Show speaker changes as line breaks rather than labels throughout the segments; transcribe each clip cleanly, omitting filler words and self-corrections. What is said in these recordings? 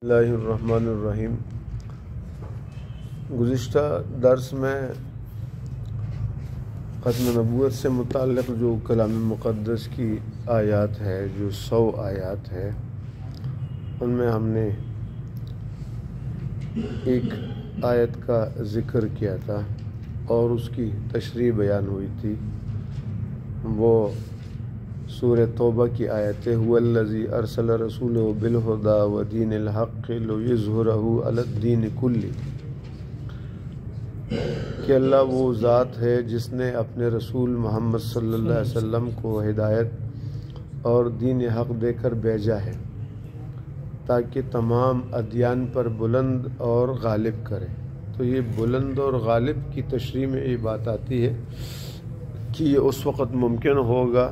اللہ الرحمن الرحیم۔ گزشتہ درس میں ختم نبوت سے متعلق جو کلام مقدس کی آیات ہے، جو 100 آیات ہے، ان میں ہم نے ایک آیت کا ذکر کیا تھا اور اس کی تشریح بیان ہوئی تھی۔ وہ سورہ توبہ کی آیت ہے، هو الذی ارسل رسولہ بالہدی ودین الحق لیظہرہ علی الدین کلہ، کہ اللہ وہ ذات ہے جس نے اپنے رسول محمد صلی اللہ علیہ وسلم کو ہدایت اور دین حق دے کر بھیجا ہے تاکہ تمام ادیان پر بلند اور غالب کرے۔ تو یہ بلند اور غالب کی تشریح میں یہ بات آتی ہے کہ یہ اس وقت ممکن ہوگا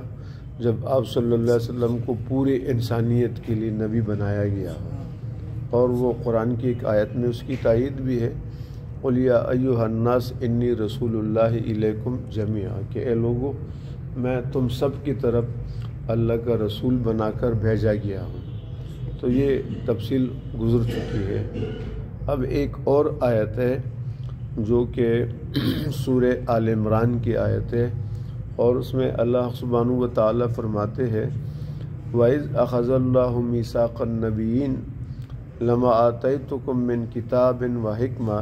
جب آپ صلی اللہ علیہ وسلم کو پوری انسانیت کے لیے نبی بنایا گیا ہو، اور وہ قرآن کی ایک آیت میں اس کی تائید بھی ہے، قُلْ يَا أَيُّهَا النَّاسِ إِنِّي رَسُولُ اللَّهِ إِلَيْكُمْ جَمِيعًا، کہ اے لوگو میں تم سب کی طرف اللہ کا رسول بنا کر بھیجا گیا ہوں۔ تو یہ تفصیل گزر چکی ہے۔ اب ایک اور آیت ہے جو کہ سورہ آل عمران کی آیت ہے، اور اس میں اللہ سبحانہ و تعالیٰ فرماتے ہیں، وَإِذْ أَخَذَ اللَّهُ مِيثَاقَ النَّبِيِّينَ لَمَا آتَيْتُكُم مِّن كِتَابٍ وَحِكْمَةٍ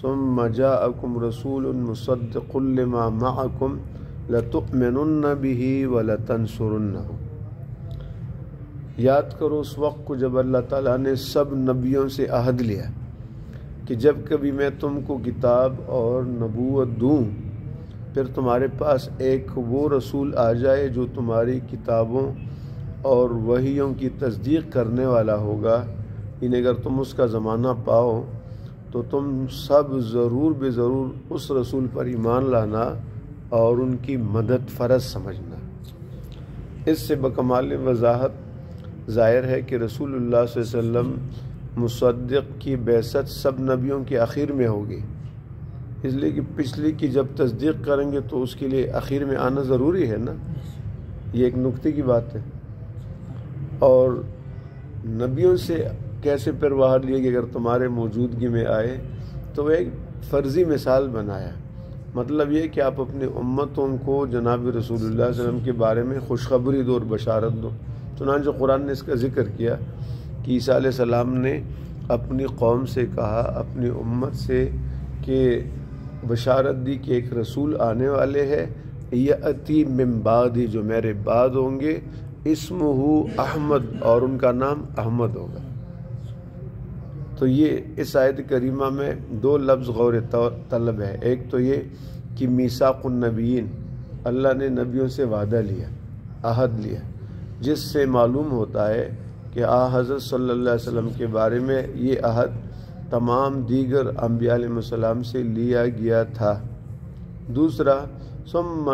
ثُمَّ جَاءَكُمْ رَسُولٌ مُصَدِّقٌ لِّمَا مَعَكُمْ لَتُؤْمِنُنَّ بِهِ وَلَتَنصُرُنَّهُ۔ یاد کرو اس وقت کو جب اللہ تعالیٰ نے سب نبیوں سے عہد لیا کہ جب کبھی میں تم کو کتاب اور نبوت دوں، پھر تمہارے پاس ایک وہ رسول آ جائے جو تمہاری کتابوں اور وحیوں کی تصدیق کرنے والا ہوگا، اگر تم اس کا زمانہ پاؤ تو تم سب ضرور بے ضرور اس رسول پر ایمان لانا اور ان کی مدد فرض سمجھنا۔ اس سے بکمال وضاحت ظاہر ہے کہ رسول اللہ صلی اللہ علیہ وسلم مصدق کی بعثت سب نبیوں کے آخر میں ہوگی، اس لیے کہ پچھلی کی جب تصدیق کریں گے تو اس کے لیے آخر میں آنا ضروری ہے نا، یہ ایک نکتے کی بات ہے۔ اور نبیوں سے کیسے پھر وعد لیا کہ اگر تمہارے موجودگی میں آئے، تو ایک فرضی مثال بنایا، مطلب یہ کہ آپ اپنے امتوں کو جناب رسول اللہ صلی اللہ علیہ وسلم کے بارے میں خوشخبری دو اور بشارت دو۔ چنانچہ قرآن نے اس کا ذکر کیا کہ عیسیٰ علیہ السلام نے اپنی قوم سے کہا، اپنی امت سے، کہ بشارت دی کہ ایک رسول آنے والے ہے، یأتی من بعدی، جو میرے بعد ہوں گے، اسمہ احمد، اور ان کا نام احمد ہوگا۔ تو یہ اس آیت کریمہ میں دو لفظ غور طلب ہے، ایک تو یہ کہ میثاق النبیین، اللہ نے نبیوں سے وعدہ لیا، عہد لیا، جس سے معلوم ہوتا ہے کہ حضرت صلی اللہ علیہ وسلم کے بارے میں یہ عہد تمام دیگر انبیاء علیہ السلام سے لیا گیا تھا۔ دوسرا ثم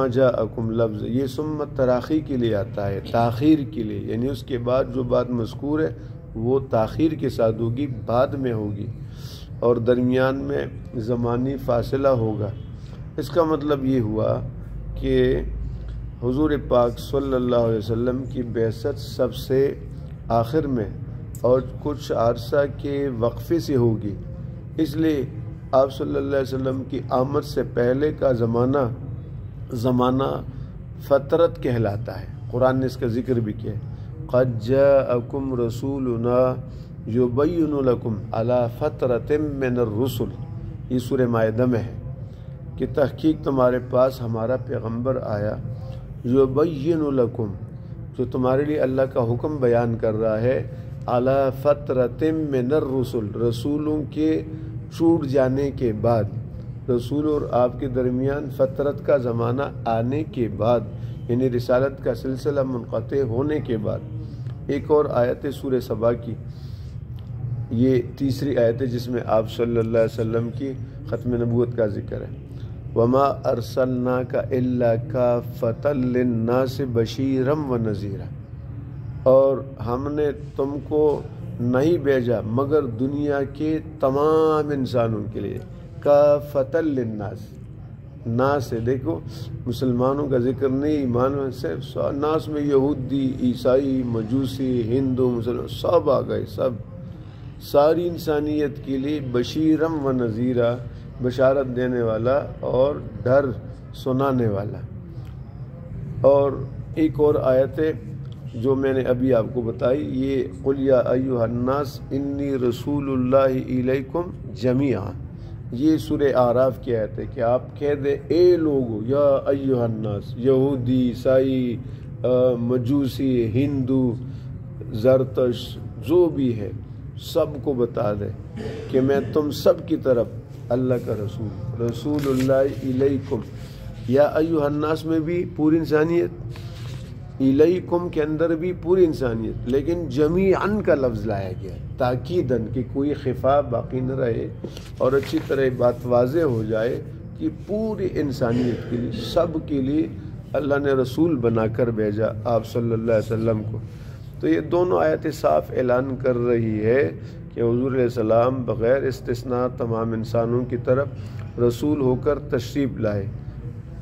جاءکم لفظ، یہ ثم تراخی کے لیے آتا ہے، تاخیر کے لیے، یعنی اس کے بعد جو بات مذکور ہے وہ تاخیر کے ساتھ ہوگی، بعد میں ہوگی، اور درمیان میں زمانی فاصلہ ہوگا۔ اس کا مطلب یہ ہوا کہ حضور پاک صلی اللہ علیہ وسلم کی بعثت سب سے آخر میں اور کچھ عرصہ کے وقفے سے ہوگی، اس لیے آپ صلی اللہ علیہ وسلم کی آمد سے پہلے کا زمانہ فترت کہلاتا ہے۔ قرآن نے اس کا ذکر بھی کیا، قد جاءکم رسولنا یبین لکم علی فترۃ من الرسل، یہ سورہ مائدہ میں ہے کہ تحقیق تمہارے پاس ہمارا پیغمبر آیا، یبین لکم، جو تمہارے لیے اللہ کا حکم بیان کر رہا ہے، علی فترۃ من الرسل، رسولوں کے چھوٹ جانے کے بعد، رسول اور آپ کے درمیان فترت کا زمانہ آنے کے بعد، یعنی رسالت کا سلسلہ منقطع ہونے کے بعد۔ ایک اور آیت سورہ سبا کی، یہ تیسری آیت ہے جس میں آپ صلی اللہ علیہ وسلم کی ختم نبوت کا ذکر ہے، وَمَا أَرْسَلْنَاكَ إِلَّا كَافَّةً لِلنَّاسِ بَشِيرًا وَنَذِيرًا، اور ہم نے تم کو نہیں بھیجا مگر دنیا کے تمام انسانوں کے لیے، کافۃ للناس، ناس ہے، دیکھو مسلمانوں کا ذکر نہیں، ایمان سے ناس میں یہودی، عیسائی، مجوسی، ہندو، مسلمان سب آ گئے، سب ساری انسانیت کے لیے بشیرم و نذیرہ، بشارت دینے والا اور ڈر سنانے والا۔ اور ایک اور آیت ہے جو میں نے ابھی آپ کو بتائی، یہ قل یا ایھا الناس انی رسول اللہ الیکم جمیعا، یہ سورہ اعراف کی آیت ہے کہ آپ کہہ دیں اے لوگو، یا ایھا الناس، یہودی، عیسائی، مجوسی، ہندو، زرتش، جو بھی ہے سب کو بتا دے کہ میں تم سب کی طرف اللہ کا رسول اللہ الیکم، یا ایھا الناس میں بھی پوری انسانیت، الیکم کے اندر بھی پوری انسانیت، لیکن جمیعاً کا لفظ لایا گیا تاکیداً کہ کوئی خفا باقی نہ رہے اور اچھی طرح بات واضح ہو جائے کہ پوری انسانیت کے لیے، سب کے لیے اللہ نے رسول بنا کر بھیجا آپ صلی اللہ علیہ وسلم کو۔ تو یہ دونوں آیتیں صاف اعلان کر رہی ہے کہ حضور علیہ السلام بغیر استثناء تمام انسانوں کی طرف رسول ہو کر تشریف لائے۔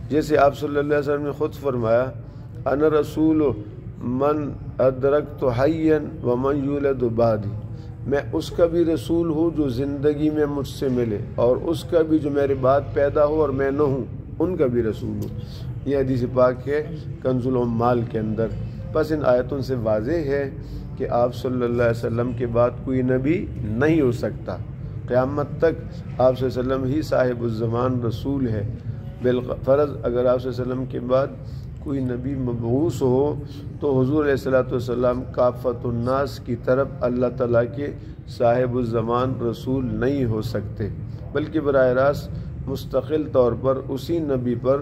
جیسے آپ صلی اللہ علیہ وسلم نے خود فرمایا انا رسول من ادرکت حیا ومن یولد بعدی، میں اس کا بھی رسول ہوں جو زندگی میں مجھ سے ملے، اور اس کا بھی جو میرے بعد پیدا ہو اور میں نہ ہوں ان کا بھی رسول ہوں۔ یہ حدیث پاک ہے کنز العمال کے اندر۔ بس ان آیتوں سے واضح ہے کہ آپ صلی اللہ علیہ وسلم کے بعد کوئی نبی نہیں ہو سکتا، قیامت تک آپ صلی اللہ علیہ وسلم ہی صاحب الزمان رسول ہے۔ بالفرض اگر آپ صلی اللہ علیہ وسلم کے بعد کوئی نبی مبعوث ہو تو حضور علیہ السلام کافت الناس کی طرف اللہ تعالیٰ کے صاحب الزمان رسول نہیں ہو سکتے، بلکہ براہ راست مستقل طور پر اسی نبی پر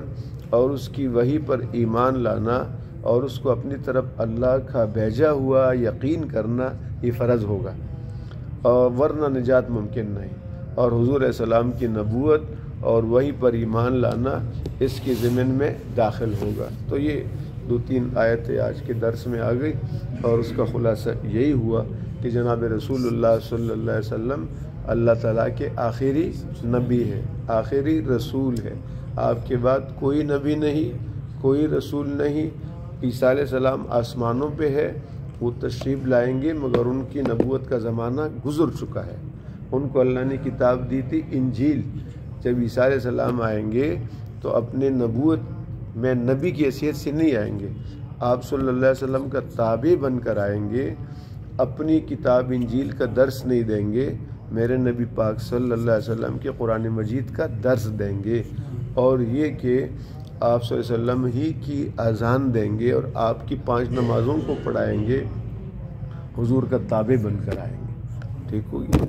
اور اس کی وحی پر ایمان لانا اور اس کو اپنی طرف اللہ کا بھیجا ہوا یقین کرنا یہ فرض ہوگا، اور ورنہ نجات ممکن نہیں۔ اور حضور علیہ السلام کی نبوت اور وحی پر ایمان لانا اس کے ضمن میں داخل ہوگا۔ تو یہ 2-3 آیتیں آج کے درس میں آ گئی، اور اس کا خلاصہ یہی ہوا کہ جناب رسول اللہ صلی اللہ علیہ وسلم اللہ تعالیٰ کے آخری نبی ہے، آخری رسول ہے۔ آپ کے بعد کوئی نبی نہیں، کوئی رسول نہیں۔ عیسیٰ علیہ السلام آسمانوں پہ ہے، وہ تشریف لائیں گے مگر ان کی نبوت کا زمانہ گزر چکا ہے۔ ان کو اللہ نے کتاب دی تھی انجیل۔ جب عیسیٰ علیہ السلام آئیں گے تو اپنے نبوت میں نبی کی حیثیت سے نہیں آئیں گے، آپ صلی اللہ علیہ وسلم کا تابع بن کر آئیں گے، اپنی کتاب انجیل کا درس نہیں دیں گے، میرے نبی پاک صلی اللہ علیہ وسلم کے قرآن مجید کا درس دیں گے، اور یہ کہ آپ صلی اللہ علیہ وسلم ہی کی اذان دیں گے اور آپ کی 5 نمازوں کو پڑھائیں گے، حضور کا تابع بن کر آئیں گے۔ ٹھیک ہوگی؟